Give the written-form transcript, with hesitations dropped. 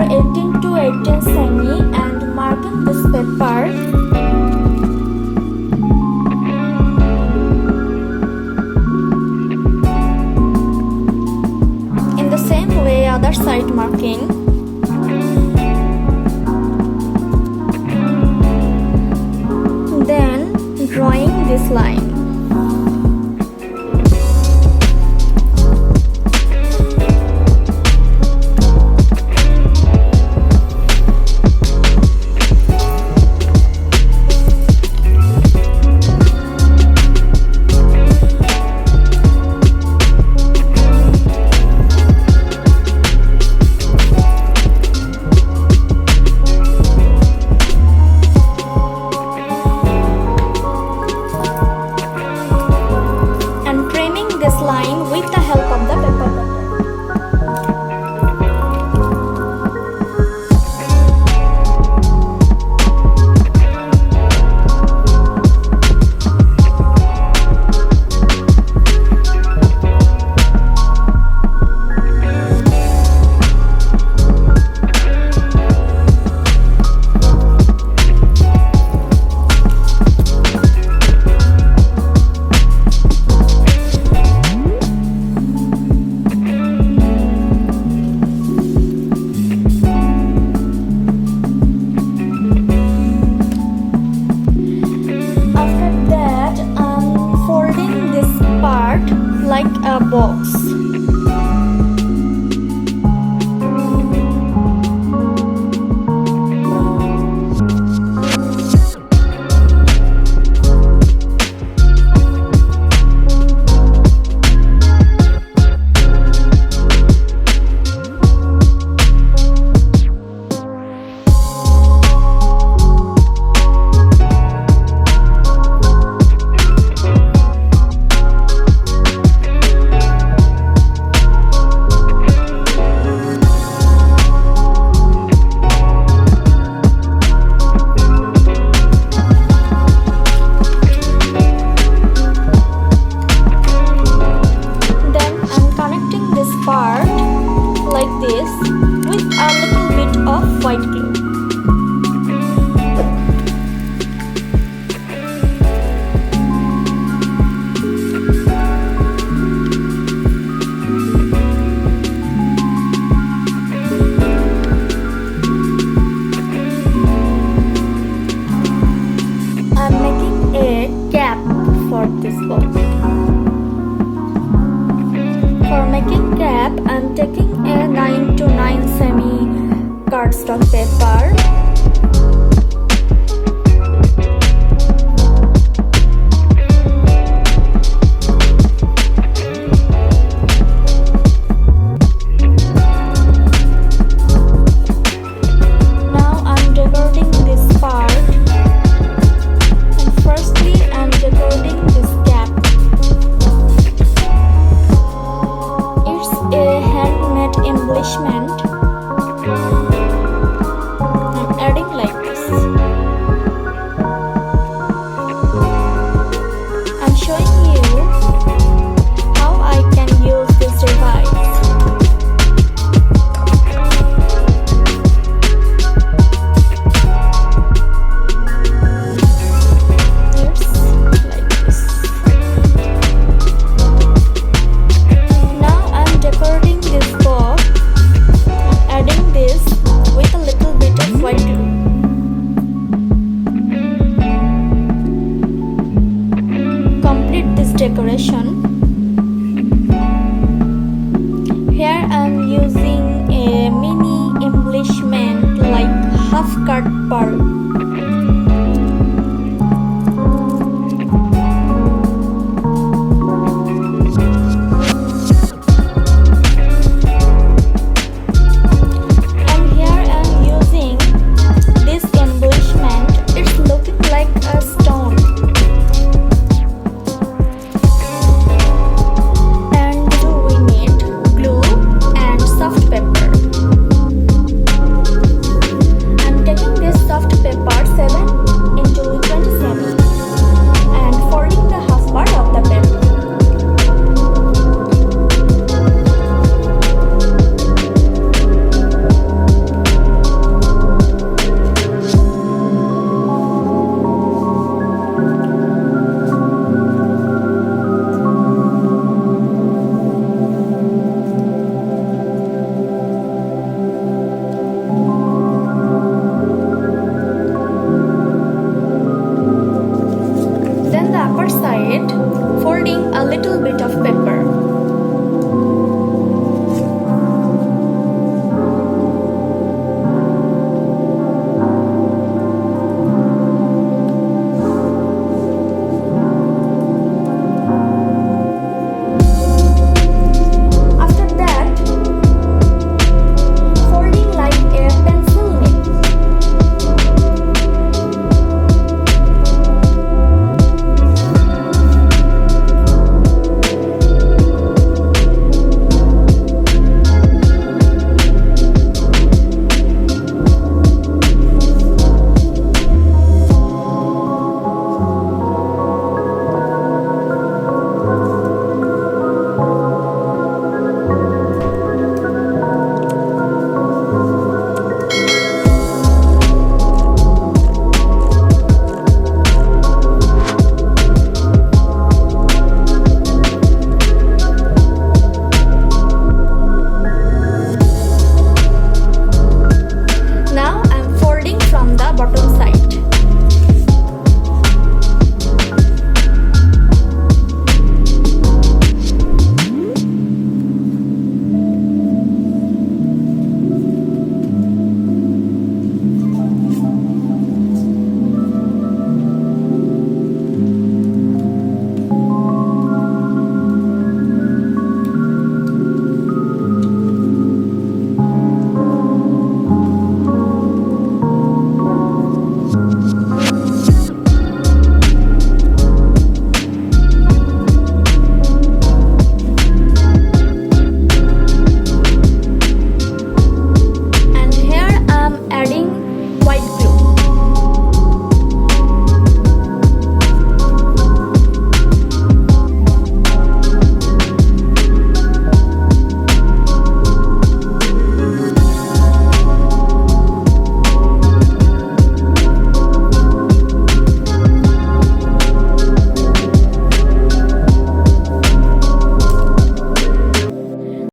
18 to 18 cm and marking this paper. In the same way, other side marking. Then drawing this line. This line with the help of the paper cutter. Like a box. Part like this with a little bit of white glue. I'm making a cap for this box. For making cap, I'm taking a 9 to 9 cm cardstock paper. Now I'm decorating this part. And firstly, I'm decorating this cap. A handmade embellishment. I'm adding like this. I'm showing you how I can use this device. Decoration. Here I am using a mini embellishment like half cut pearl.